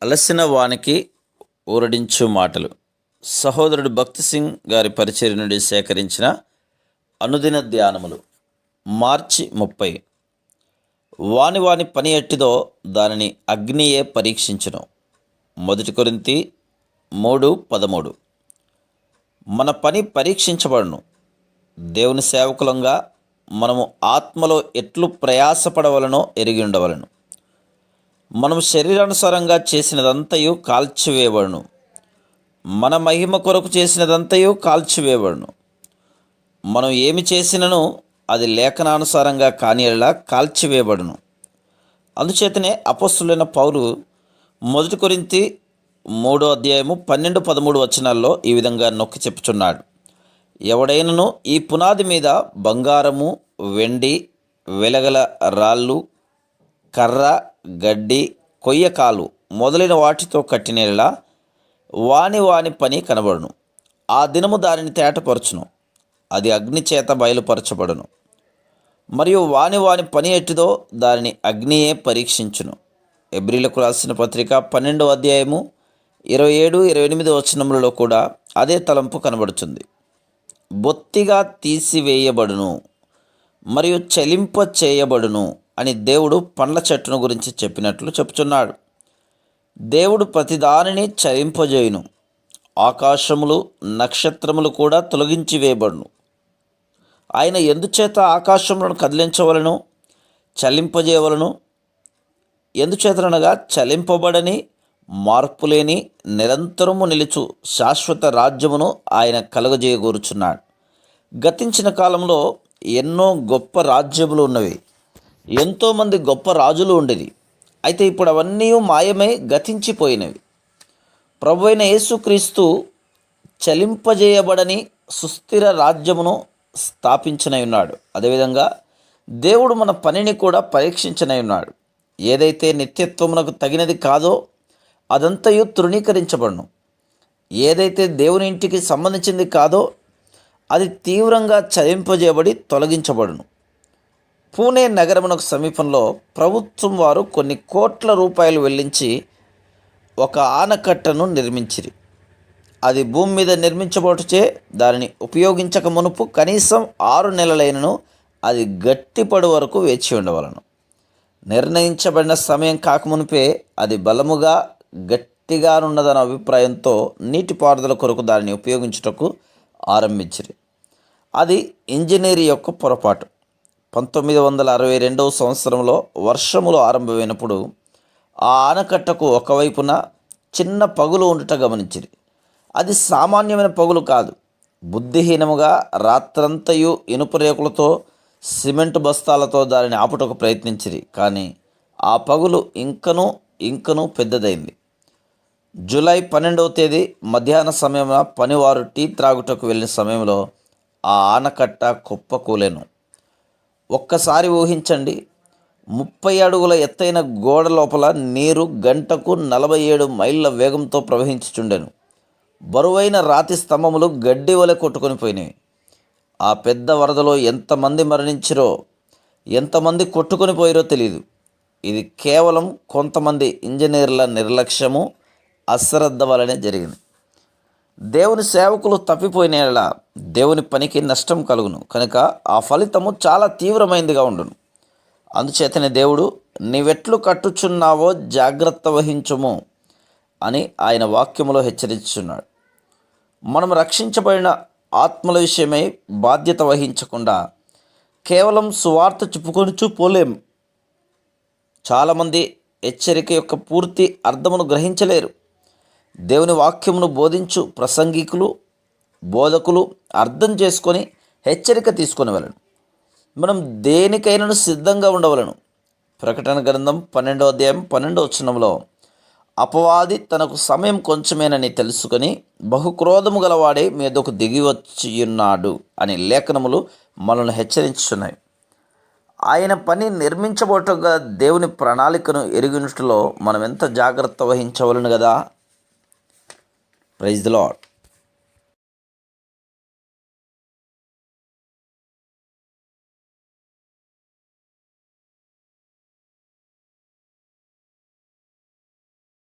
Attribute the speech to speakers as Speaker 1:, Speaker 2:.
Speaker 1: అలసిన వానికి ఊరడించు మాటలు. సహోదరుడు భక్తి సింగ్ గారి పరిచర్య నుండి సేకరించిన అనుదిన ధ్యానములు. మార్చి 30. వాని వాని పని ఎట్టిదో దానిని అగ్నియే పరీక్షించును. 1 కొరింథీ 3:13. మన పని పరీక్షించబడును. దేవుని సేవకులంగా మనము ఆత్మలో ఎట్లు ప్రయాసపడవలనో ఎరిగి ఉండవలను. మనము శరీరానుసారంగా చేసినదంతయు కాల్చివేయబడును. మన మహిమ కొరకు చేసినదంతయు కాల్చివేయబడును. మనం ఏమి చేసినను అది లేఖనానుసారంగా కానియలా కాల్చివేయబడును. అందుచేతనే అపోస్తలుడైన పౌలు 1 కొరింథీ 3:12-13 ఈ విధంగా నొక్కి చెప్పుచున్నాడు. ఎవడైనను ఈ పునాది మీద బంగారము, వెండి, వెలగల రాళ్ళు, కర్ర, గడ్డి, కొయ్యకాలు మొదలైన వాటితో కట్టినలా వాని వాని పని కనబడును. ఆ దినము దానిని తేటపరచును. అది అగ్ని చేత బయలుపరచబడును. మరియు వాని వాని పని ఎట్టిదో దానిని అగ్నియే పరీక్షించును. ఎబ్రీలకు రాసిన పత్రిక 12:27-28 కూడా అదే తలంపు కనబడుతుంది. బొత్తిగా తీసివేయబడును మరియు చలింప చేయబడును అని దేవుడు పండ్ల చెట్టును గురించి చెప్పినట్లు చెప్తున్నాడు. దేవుడు ప్రతిదానిని చలింపజేయును. ఆకాశములు, నక్షత్రములు కూడా తొలగించి వేయబడును. ఆయన ఎందుచేత ఆకాశములను కదిలించవలను, చలింపజేయవలను? ఎందుచేతనగా చలింపబడని, మార్పులేని, నిరంతరము నిలుచు శాశ్వత రాజ్యమును ఆయన కలుగజేయగోరుచున్నాడు. గతించిన కాలంలో ఎన్నో గొప్ప రాజ్యములు ఉన్నవి. ఎంతోమంది గొప్ప రాజులు ఉండేది. అయితే ఇప్పుడు అవన్నీ మాయమై గతించిపోయినవి. ప్రభువైన యేసుక్రీస్తు చలింపజేయబడని సుస్థిర రాజ్యమును స్థాపించనై ఉన్నాడు. అదేవిధంగా దేవుడు మన పనిని కూడా పరీక్షించనై ఉన్నాడు. ఏదైతే నిత్యత్వమునకు తగినది కాదో అదంతయు తృణీకరించబడును. ఏదైతే దేవుని ఇంటికి సంబంధించింది కాదో అది తీవ్రంగా చలింపజేయబడి తొలగించబడును. పూణే నగరమునకు సమీపంలో ప్రభుత్వం వారు కొన్ని కోట్ల రూపాయలు వెల్లించి ఒక ఆనకట్టను నిర్మించిరి. అది భూమి మీద నిర్మించబడుచే దానిని ఉపయోగించక మునుపు కనీసం 6 నెలలైనను అది గట్టిపడు వరకు వేచి ఉండవలను. నిర్ణయించబడిన సమయం కాకమునిపే అది బలముగా గట్టిగానున్నదన్న అభిప్రాయంతో నీటిపారుదల కొరకు దానిని ఉపయోగించుటకు ఆరంభించిరి. అది ఇంజనీర్ యొక్క పొరపాటు. 1962 వర్షములు ఆరంభమైనప్పుడు ఆ ఆనకట్టకు ఒకవైపున చిన్న పగులు ఉండుట గమనించిరి. అది సామాన్యమైన పగులు కాదు. బుద్ధిహీనముగా రాత్రంతయు ఇనుప రేకులతో, సిమెంట్ బస్తాలతో దానిని ఆపుటకు ప్రయత్నించిరి. కానీ ఆ పగులు ఇంకనూ పెద్దదైంది. జూలై 12 మధ్యాహ్న సమయమున పనివారు టీ త్రాగుటకు వెళ్ళిన సమయంలో ఆ ఆనకట్ట కుప్పకూలెను. ఒక్కసారి ఊహించండి. 30 అడుగుల ఎత్తైన గోడ లోపల నీరు గంటకు 47 మైళ్ళ వేగంతో ప్రవహించుచుండెను. బరువైన రాతి స్తంభములు గడ్డి వలె కొట్టుకొని పోయినాయి. ఆ పెద్ద వరదలో ఎంతమంది మరణించిరో, ఎంతమంది కొట్టుకొని పోయిరో తెలియదు. ఇది కేవలం కొంతమంది ఇంజనీర్ల నిర్లక్ష్యము, అశ్రద్ధ వలనే జరిగింది. దేవుని సేవకులు తప్పిపోయినలా దేవుని పనికి నష్టం కలుగును. కనుక ఆ ఫలితము చాలా తీవ్రమైనదిగా ఉండును. అందుచేతనే దేవుడు నీవెట్లు కట్టుచున్నావో జాగ్రత్త వహించుము అని ఆయన వాక్యములో హెచ్చరించుచున్నాడు. మనం రక్షించబడిన ఆత్మల విషయమై బాధ్యత వహించకుండా కేవలం సువార్త చెప్పుకొనుచూ పోలేం. చాలామంది హెచ్చరిక యొక్క పూర్తి అర్థమును గ్రహించలేరు. దేవుని వాక్యమును బోధించు ప్రసంగికులు, బోధకులు అర్థం చేసుకొని హెచ్చరిక తీసుకొని వెళ్ళను. మనం దేనికైనా సిద్ధంగా ఉండవలను. ప్రకటన గ్రంథం 12:12 అపవాది తనకు సమయం కొంచెమేనని తెలుసుకొని బహుక్రోధము గలవాడే మీదకు దిగి వచ్చియున్నాడు అని లేఖనములు మనల్ని హెచ్చరించున్నాయి. ఆయన పని నిర్మించబోటగా దేవుని ప్రణాళికను ఎరిగినట్లో మనం ఎంత జాగ్రత్త వహించవలను కదా. Praise the lord.